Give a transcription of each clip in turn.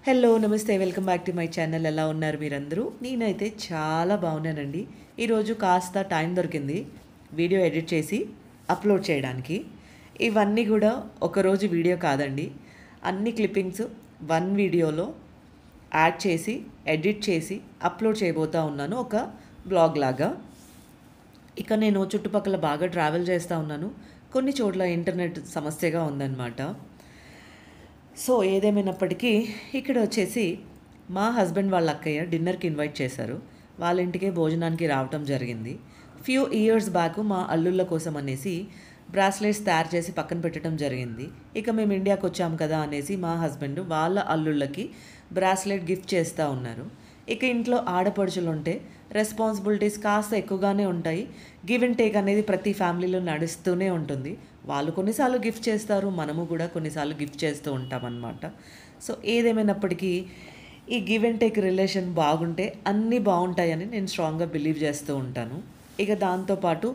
Hello నమస్తే welcome back to my channel. ఎలా ఉన్నారు మీరందరూ? నేనైతే చాలా బాగున్నానండి. ఈరోజు కాస్త టైం దొరికింది వీడియో ఎడిట్ చేసి అప్లోడ్ చేయడానికి. ఇవన్నీ కూడా ఒకరోజు వీడియో కాదండి, అన్ని క్లిప్పింగ్స్ వన్ వీడియోలో యాడ్ చేసి ఎడిట్ చేసి అప్లోడ్ చేయబోతూ ఉన్నాను, ఒక బ్లాగ్ లాగా. ఇక నేను చుట్టుపక్కల బాగా ట్రావెల్ చేస్తూ ఉన్నాను. కొన్ని చోట్ల ఇంటర్నెట్ సమస్యగా ఉందన్నమాట. సో ఏదేమైనప్పటికీ ఇక్కడ వచ్చేసి మా హస్బెండ్ వాళ్ళ అక్కయ్య డిన్నర్కి ఇన్వైట్ చేశారు. వాళ్ళ ఇంటికే భోజనానికి రావటం జరిగింది. ఫ్యూ ఇయర్స్ బ్యాక్ మా అల్లుళ్ళ కోసం అనేసి బ్రాస్లెట్స్ తయారు చేసి పక్కన పెట్టడం జరిగింది. ఇక మేము ఇండియాకి వచ్చాము కదా అనేసి మా హస్బెండ్ వాళ్ళ అల్లుళ్ళకి బ్రాస్లెట్ గిఫ్ట్ చేస్తూ ఉన్నారు. ఇక ఇంట్లో ఆడపడుచులు ఉంటే రెస్పాన్సిబిలిటీస్ కాస్త ఎక్కువగానే ఉంటాయి. గివ్ అండ్ టేక్ అనేది ప్రతి ఫ్యామిలీలో నడుస్తూనే ఉంటుంది. వాళ్ళు కొన్నిసార్లు గిఫ్ట్ చేస్తారు, మనము కూడా కొన్నిసార్లు గిఫ్ట్ చేస్తూ ఉంటామన్నమాట. సో ఏదేమైనప్పటికీ ఈ గివ్ అండ్ టేక్ రిలేషన్ బాగుంటే అన్నీ బాగుంటాయని నేను స్ట్రాంగ్గా బిలీవ్ చేస్తూ ఉంటాను. ఇక దాంతోపాటు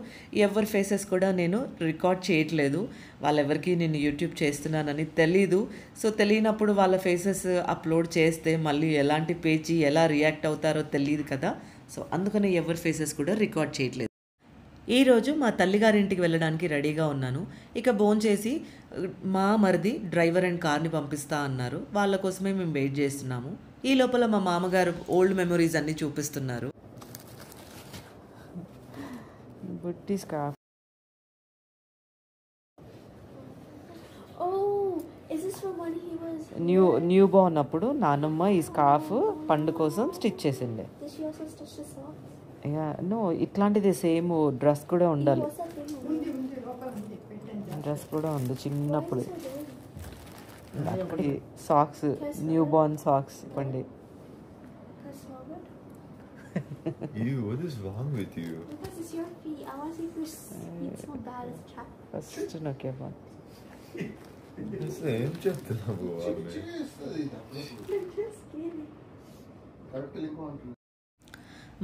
ఎవరి ఫేసెస్ కూడా నేను రికార్డ్ చేయట్లేదు. వాళ్ళెవరికి నేను యూట్యూబ్ చేస్తున్నానని తెలీదు. సో తెలియనప్పుడు వాళ్ళ ఫేసెస్ అప్లోడ్ చేస్తే మళ్ళీ ఎలాంటి పేజీ ఎలా రియాక్ట్ అవుతారో తెలియదు కదా. సో అందుకని ఎవరి ఫేసెస్ కూడా రికార్డ్ చేయట్లేదు. ఈరోజు మా తల్లిగారింటికి వెళ్ళడానికి రెడీగా ఉన్నాను. ఇక భోంచేసి మా మరిది డ్రైవర్ అండ్ కార్ని పంపిస్తా అన్నారు. వాళ్ళ కోసమే మేము వెయిట్ చేస్తున్నాము. ఈ లోపల మా మామగారు ఓల్డ్ మెమరీస్ అన్నీ చూపిస్తున్నారు. బుట్టి స్కార్ఫ్. న్యూ బోర్న్ అప్పుడు నానమ్మ ఈ స్కార్ఫ్ పండు కోసం స్టిచ్ చేసిండే. నో, ఇట్లాంటిది సేమ్ డ్రెస్ కూడా ఉండాలి. డ్రెస్ కూడా ఉంది చిన్నప్పుడు. సాక్స్, న్యూ బోర్న్ సాక్స్ పండి. Ew, what is wrong with you? Because it's your feet. I want to see if your feet smell bad as a trap. First నొక్కే బాన్. అసలు ఏం చెప్తున్నావు ఆమె?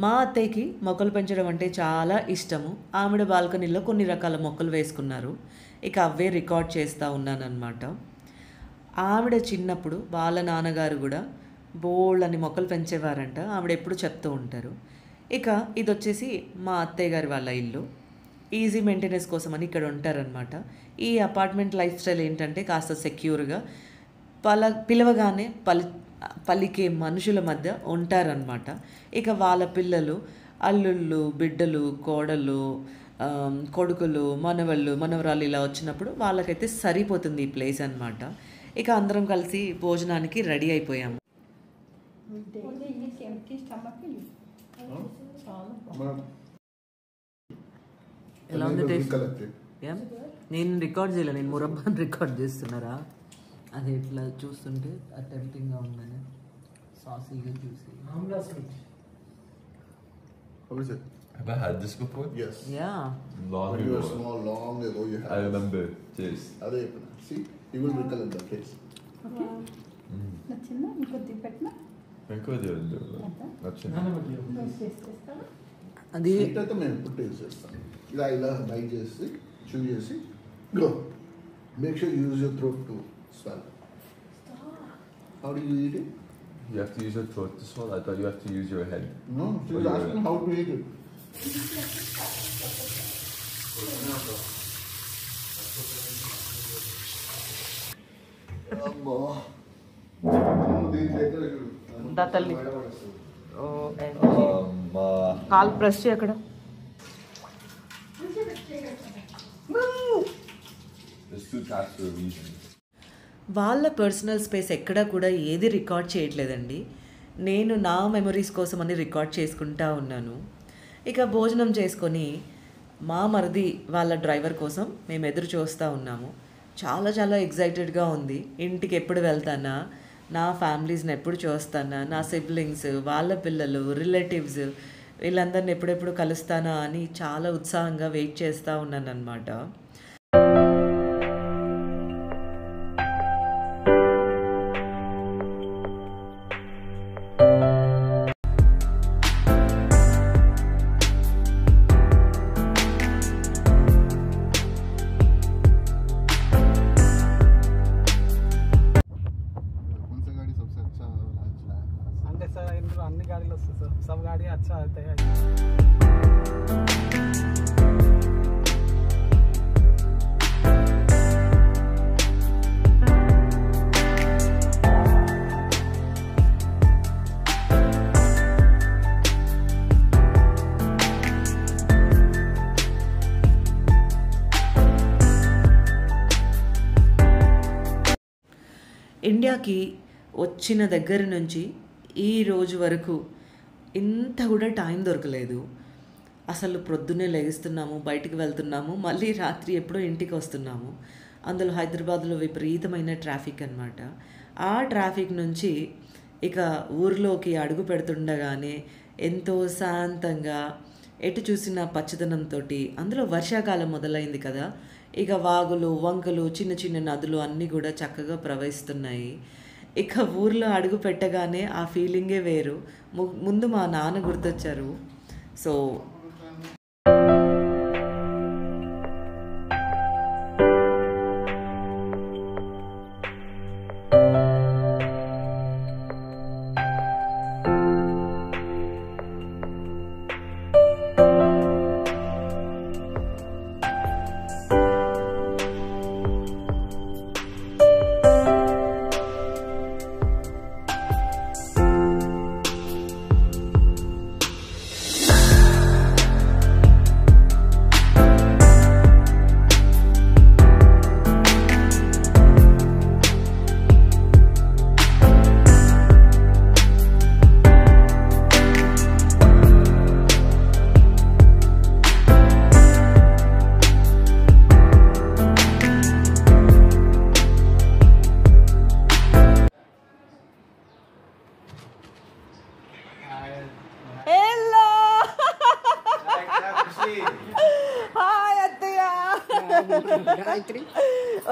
మా అత్తయ్యకి మొక్కలు పెంచడం అంటే చాలా ఇష్టము. ఆవిడ బాల్కనీలో కొన్ని రకాల మొక్కలు వేసుకున్నారు. ఇక అవే రికార్డ్ చేస్తూ ఉన్నానన్నమాట. ఆవిడ చిన్నప్పుడు వాళ్ళ నాన్నగారు కూడా బోల్డ్ అని మొక్కలు పెంచేవారంట. ఆవిడ ఎప్పుడు చెప్తూ ఉంటారు. ఇక ఇది వచ్చేసి మా అత్తయ్య గారి వాళ్ళ ఇల్లు. ఈజీ మెయింటెనెన్స్ కోసం అని ఇక్కడ ఉంటారనమాట. ఈ అపార్ట్మెంట్ లైఫ్ స్టైల్ ఏంటంటే కాస్త సెక్యూర్గా పిలవగానే పలికే మనుషుల మధ్య ఉంటారనమాట. ఇక వాళ్ళ పిల్లలు, అల్లుళ్ళు, బిడ్డలు, కోడళ్ళు, కొడుకులు, మనవళ్ళు, మనవరాలు ఇలా వచ్చినప్పుడు వాళ్ళకైతే సరిపోతుంది ఈ ప్లేస్ అనమాట. ఇక అందరం కలిసి భోజనానికి రెడీ అయిపోయాము. ఎలా ఉంది టేస్ట్? నేను రికార్డ్ చేయలే, నేను మురబ్బాని రికార్డ్ చేస్తున్నారా? అది ఇట్లా చూస్తుంటే టెంప్టింగ్గా ఉందని సాసీగా చూసి. Have I had this before? Yes. Yeah. Long When you were ago. small, long ago, you had. I remember taste. See, you will recollect the taste. నచ్చిందా? ఇంకొద్ది పెట్టినా ఇంకోది నచ్చింది. అది Sweet అయితే మేము ఎప్పుడు టేస్ట్ చేస్తాం. ఇలా బైట్ చేసి chew చేసి go. Make sure you use your throat to swallow. How do you eat it? You have to use your throat to swallow. I thought you have to use your head. No, she's asking how to eat it. అమ్మా దా తల్లి. మా call press చేయి అక్కడ. There's two cats for a reason. వాళ్ళ personal space ఎక్కడా కూడా ఏది record చేయట్లేదండి. నేను నా మెమరీస్ కోసం అని రికార్డ్ చేసుకుంటా ఉన్నాను. ఇక భోజనం చేసుకొని మా మరిది వాళ్ళ డ్రైవర్ కోసం మేము ఎదురు చూస్తూ ఉన్నాము. చాలా చాలా ఎగ్జైటెడ్గా ఉంది. ఇంటికి ఎప్పుడు వెళ్తానా, నా ఫ్యామిలీస్ని ఎప్పుడు చూస్తానా, నా సిబ్లింగ్స్, వాళ్ళ పిల్లలు, రిలేటివ్స్ వీళ్ళందరిని ఎప్పుడెప్పుడు కలుస్తానా అని చాలా ఉత్సాహంగా వెయిట్ చేస్తూ ఉన్నాను అన్నమాట. कौन सा गाड़ी सबसे अच्छा अच्छा అంటే సార్ ఇందులో అన్ని గాడీలు వస్తాయి సార్ సబ్ గాడి అచ్చా అవుతాయి ఇండియాకి వచ్చిన దగ్గర నుంచి ఈ రోజు వరకు ఇంత కూడా టైం దొరకలేదు. అసలు ప్రొద్దునే లెగుస్తున్నాము, బయటికి వెళ్తున్నాము, మళ్ళీ రాత్రి ఎప్పుడో ఇంటికి వస్తున్నాము. అందులో హైదరాబాద్లో విపరీతమైన ట్రాఫిక్ అన్నమాట. ఆ ట్రాఫిక్ నుంచి ఇక ఊర్లోకి అడుగు పెడుతుండగానే ఎంతో శాంతంగా ఎటు చూసిన పచ్చదనంతో, అందులో వర్షాకాలం మొదలైంది కదా, ఇక వాగులు వంకలు చిన్న చిన్న నదులు అన్నీ కూడా చక్కగా ప్రవహిస్తున్నాయి. ఇక ఊర్లో అడుగు పెట్టగానే ఆ ఫీలింగే వేరు. ముందు మా నాన్న గుర్తొచ్చారు. సో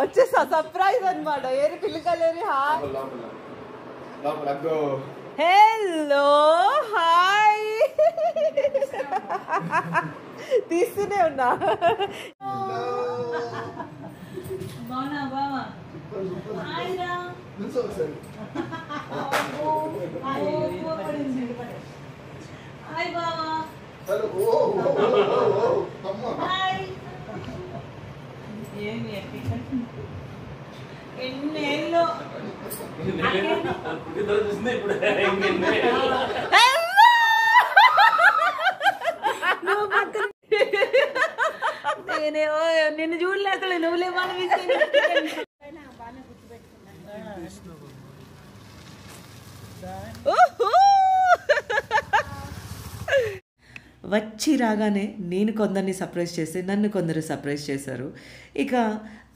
వచ్చేసా సర్ప్రైజ్ అనమాట. ఏది పిల్లకలేని హలో హాయ్ తీస్తూనే ఉన్నా. ఎన్నేళ్ళు నేనేమో నిన్ను చూడలేక నువ్వులే వచ్చి రాగానే నేను కొందరిని సర్ప్రైజ్ చేస్తే నన్ను కొందరు సర్ప్రైజ్ చేశారు. ఇక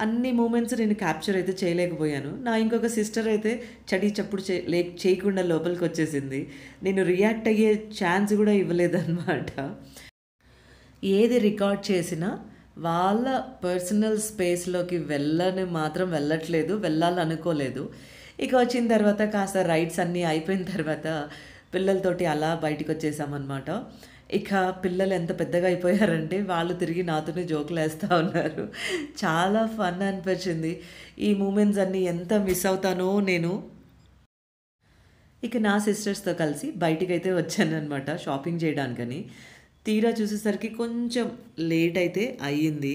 అన్ని మూమెంట్స్ నేను క్యాప్చర్ అయితే చేయలేకపోయాను. నా ఇంకొక సిస్టర్ అయితే చడి చప్పుడు చేయకుండా లోపలికి వచ్చేసింది. నేను రియాక్ట్ అయ్యే ఛాన్స్ కూడా ఇవ్వలేదన్నమాట. ఏది రికార్డ్ చేసినా వాళ్ళ పర్సనల్ స్పేస్లోకి వెళ్ళట్లేదు, వెళ్ళాలనుకోలేదు. ఇక వచ్చిన తర్వాత కాస్త రైడ్స్ అన్నీ అయిపోయిన తర్వాత పిల్లలతోటి అలా బయటికి వచ్చేసామన్నమాట. ఇక పిల్లలు ఎంత పెద్దగా అయిపోయారంటే వాళ్ళు తిరిగి నాతోనే జోకులు వేస్తూ ఉన్నారు. చాలా ఫన్ అనిపించింది. ఈ మూమెంట్స్ అన్నీ ఎంత మిస్ అవుతానో నేను. ఇక నా సిస్టర్స్తో కలిసి బయటికైతే వచ్చానమాట షాపింగ్ చేయడానికని. తీరా చూసేసరికి కొంచెం లేట్ అయితే అయ్యింది.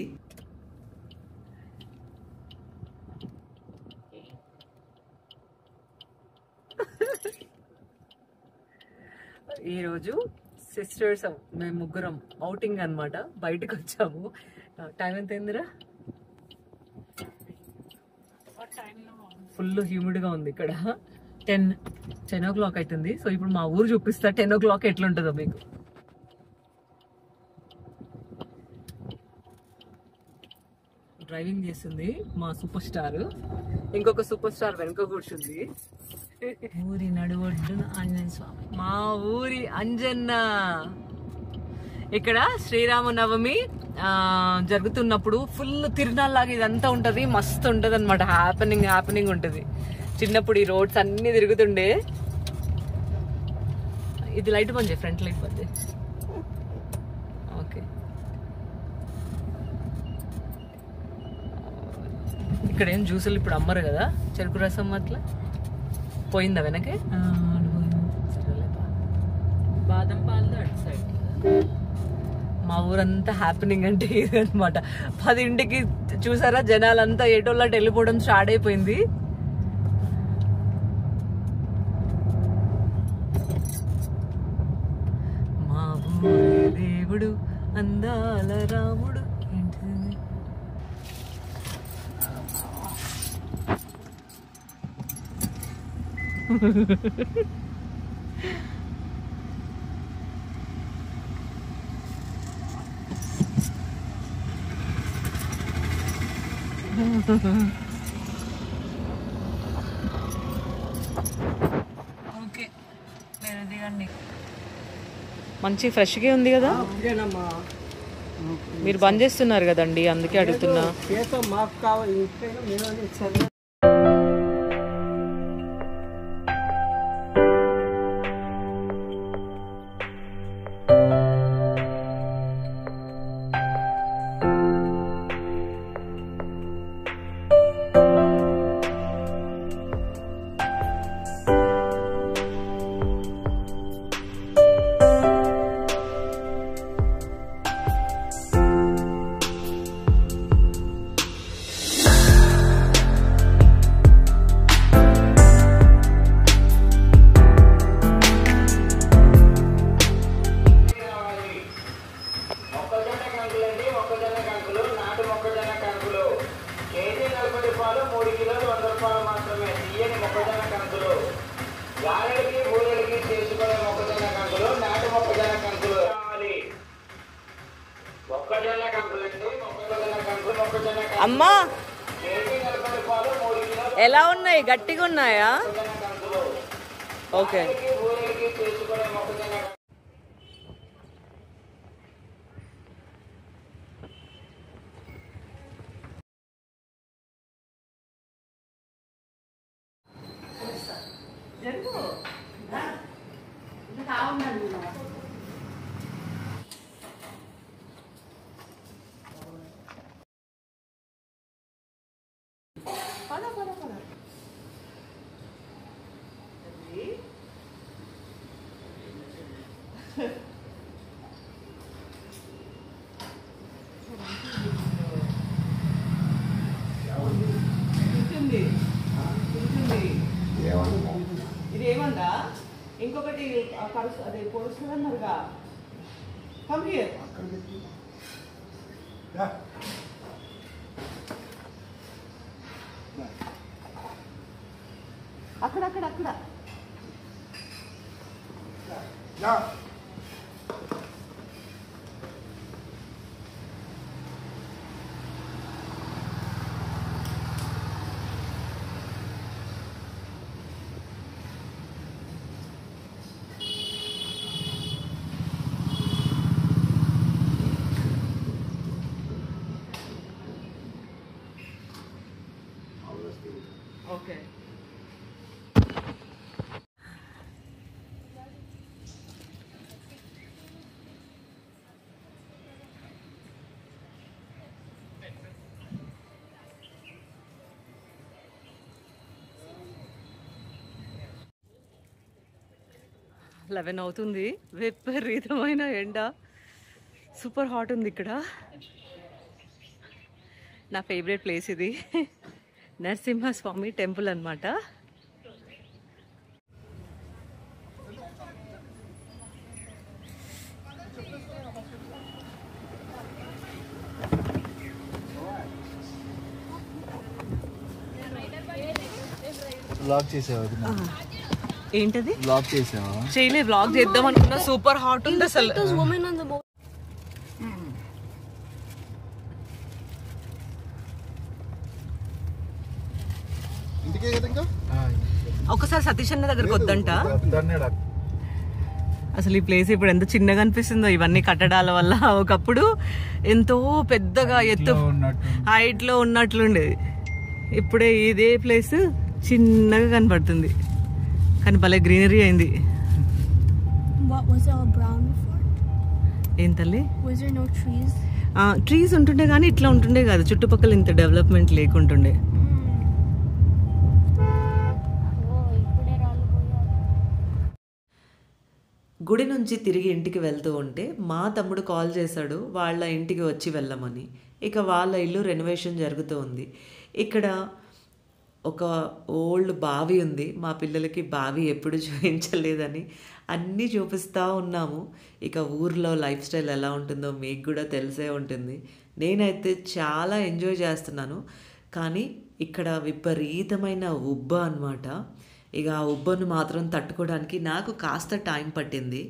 ఈరోజు సిస్టర్స్ మేము ముగ్గురం అవుటింగ్ అనమాట, బయటకు వచ్చాము. టైం ఎంత అయిందిరా? ఫుల్ హ్యూమిడ్గా ఉంది ఇక్కడ. 10 o'clock అవుతుంది. సో ఇప్పుడు మా ఊరు చూపిస్తా 10 o'clock ఎట్లుంటుందో మీకు. డ్రైవింగ్ చేస్తుంది మా సూపర్ స్టార్. ఇంకొక సూపర్ స్టార్ వెనుక కూర్చుంది. ఊరి నడువొడ్డున ఆంజనేయ స్వామి, మా ఊరి అంజన్న. ఇక్కడ శ్రీరామనవమి జరుగుతున్నప్పుడు ఫుల్ తిరునాళ్ళలాగా ఇదంతా ఉంటది, మస్తు ఉంటది అనమాట. హ్యాపెనింగ్ ఉంటది. చిన్నప్పుడు ఈ రోడ్స్ అన్ని తిరుగుతుండే. ఇది లైట్ బంద్ చేయి, ఫ్రంట్ లైట్ బంద్ చేయి. ఓకే, ఇక్కడ ఏం జ్యూసులు ఇప్పుడు అమ్మరు కదా, చెరుకు రసం అట్లా. పోయిందా వెనకే బాదం పాలు అటు సైడ్. మా ఊరంతా హ్యాపెనింగ్ అంటే ఇదనమాట. 10ంటికి చూసారా జనాలంతా ఏటోళ్ళటి వెళ్ళిపోవడం స్టార్ట్ అయిపోయింది. మా ఊరి దేవుడు అందాల రాముడు. ఓకే దిగండి. మంచి ఫ్రెష్గా ఉంది కదా. మీరు బంద్ చేస్తున్నారు కదండి, అందుకే అడుగుతున్నా. మాకు కావాలి. అమ్మా ఎలా ఉన్నాయి? గట్టిగా ఉన్నాయా? ఓకే. ఇది ఏమందా? ఇంకొకటి అదే పొడుస్తుందన్నారుగా. Come here. అక్కడ అక్కడ అక్కడ ఓకే. లెవెన్ అవుతుంది. విపరీతమైన ఎండ, సూపర్ హాట్ ఉంది ఇక్కడ. నా ఫేవరెట్ ప్లేస్ ఇది, నరసింహస్వామి టెంపుల్ అన్నమాట. బ్లాగ్ చేసావా? ఏంటది? బ్లాగ్ చేసావా? చేయలే, బ్లాగ్ చేద్దాం అనుకున్నా. సూపర్ హాట్ ఉంది అసలు. ఒకసారి సతీష్ అన్న దగ్గరకు వద్దంట. అసలు ఈ ప్లేస్ ఇప్పుడు ఎంత చిన్నగా అనిపిస్తుందో ఇవన్నీ కట్టడాల వల్ల. ఒకప్పుడు ఎంతో పెద్దగా ఎత్తు హైట్ లో ఉన్నట్లుండేది. ఇప్పుడే ఇదే ప్లేస్ చిన్నగా కనపడుతుంది, కానీ భలే గ్రీనరీ అయింది. ఏం తల్లి? ట్రీస్ ఉంటుండే కానీ ఇట్లా ఉంటుండే కాదు, చుట్టుపక్కల ఇంత డెవలప్మెంట్ లేకుంటుండే. గుడి నుంచి తిరిగి ఇంటికి వెళ్తూ ఉంటే మా తమ్ముడు కాల్ చేశాడు వాళ్ళ ఇంటికి వచ్చి వెళ్ళమని. ఇక వాళ్ళ ఇల్లు రెనోవేషన్ జరుగుతూ ఉంది. ఇక్కడ ఒక ఓల్డ్ బావి ఉంది. మా పిల్లలకి బావి ఎప్పుడు చూపించలేదని అన్నీ చూపిస్తూ ఉన్నాము. ఇక ఊర్లో లైఫ్ స్టైల్ ఎలా ఉంటుందో మీకు కూడా తెలిసే ఉంటుంది. నేనైతే చాలా ఎంజాయ్ చేస్తున్నాను. కానీ ఇక్కడ విపరీతమైన ఉబ్బ అనమాట. ఇక ఆ ఉబ్బను మాత్రం తట్టుకోవడానికి నాకు కాస్త టైం పట్టింది.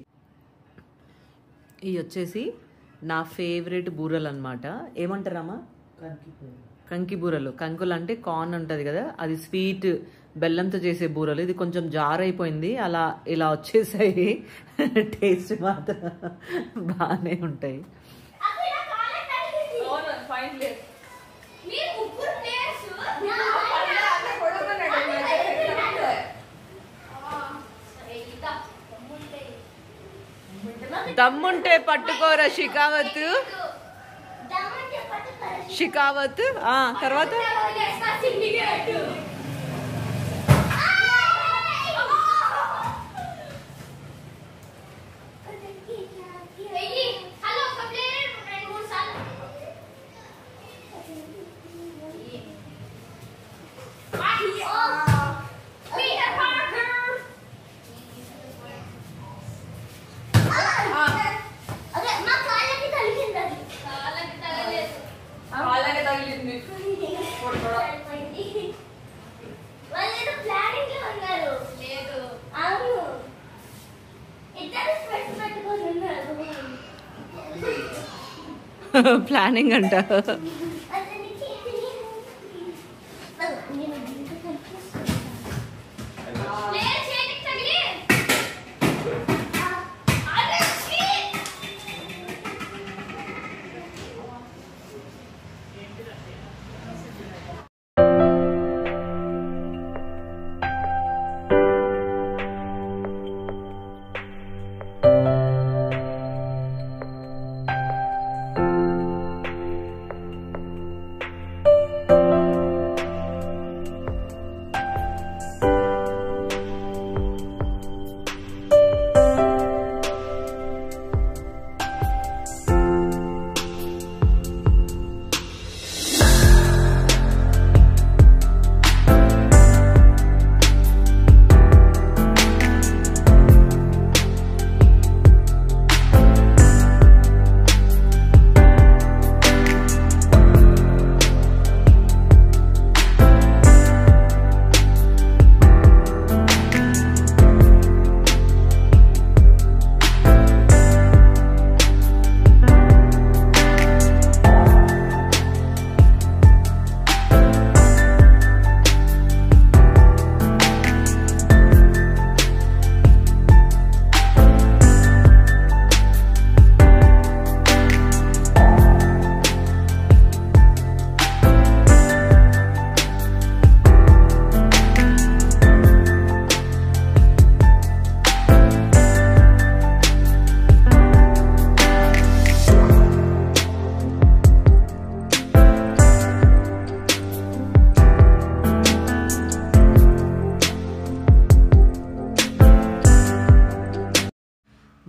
ఇవి వచ్చేసి నా ఫేవరెట్ బూరలు అనమాట. ఏమంటారమ్మా? కంకి బూరలు. కంకులు అంటే కార్న్ ఉంటుంది కదా, అది స్వీట్ బెల్లంతో చేసే బూరలు. ఇది కొంచెం జార్ అయిపోయింది, అలా ఇలా వచ్చేసాయి. టేస్ట్ మాత్రం బాగానే ఉంటాయి. దమ్ముంటే పట్టుకోరా షికావత్. షికావత్ తర్వాత ప్లానింగ్ అంట.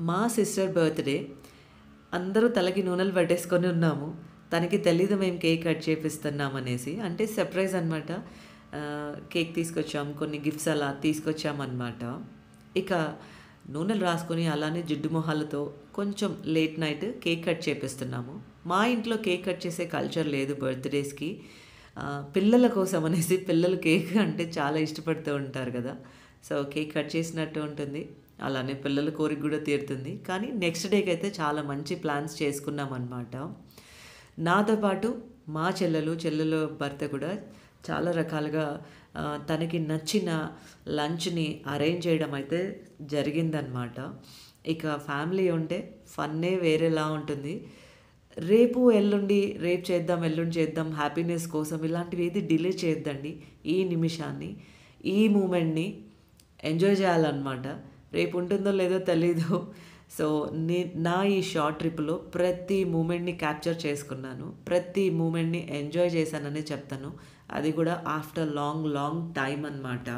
మా సిస్టర్ బర్త్డే. అందరూ తలకి నూనెలు పట్టేసుకొని ఉన్నాము. తనకి తెలీదు మేము కేక్ కట్ చేపిస్తున్నాం అనేసి. అంటే సర్ప్రైజ్ అనమాట. కేక్ తీసుకొచ్చాం, కొన్ని గిఫ్ట్స్ అలా తీసుకొచ్చామన్నమాట. ఇక నూనెలు రాసుకొని అలానే జిడ్డు మొహాలతో కొంచెం లేట్ నైట్ కేక్ కట్ చేపిస్తున్నాము. మా ఇంట్లో కేక్ కట్ చేసే కల్చర్ లేదు బర్త్డేస్కి. పిల్లల కోసం అనేసి, పిల్లలు కేక్ అంటే చాలా ఇష్టపడుతూ ఉంటారు కదా. సో కేక్ కట్ చేసినట్టు ఉంటుంది, అలానే పిల్లల కోరిక కూడా తీరుతుంది. కానీ నెక్స్ట్ డేకి అయితే చాలా మంచి ప్లాన్స్ చేసుకున్నాం అన్నమాట. నాతో పాటు మా చెల్లెల భర్త కూడా చాలా రకాలుగా తనకి నచ్చిన లంచ్ని అరేంజ్ చేయడం అయితే జరిగిందనమాట. ఇక ఫ్యామిలీ ఉంటే ఫన్నే వేరేలా ఉంటుంది. రేపు ఎల్లుండి చేద్దాం హ్యాపీనెస్ కోసం ఇలాంటివి ఏది డిలే చేయొద్దండి. ఈ నిమిషాన్ని, ఈ మూమెంట్ని ఎంజాయ్ చేయాలన్నమాట. రేపు ఉంటుందో లేదో తెలీదు. సో నా ఈ షార్ట్ ట్రిప్లో ప్రతి మూమెంట్ని క్యాప్చర్ చేసుకున్నాను, ప్రతి మూమెంట్ని ఎంజాయ్ చేశానని చెప్తాను. అది కూడా ఆఫ్టర్ లాంగ్ టైం అన్నమాట.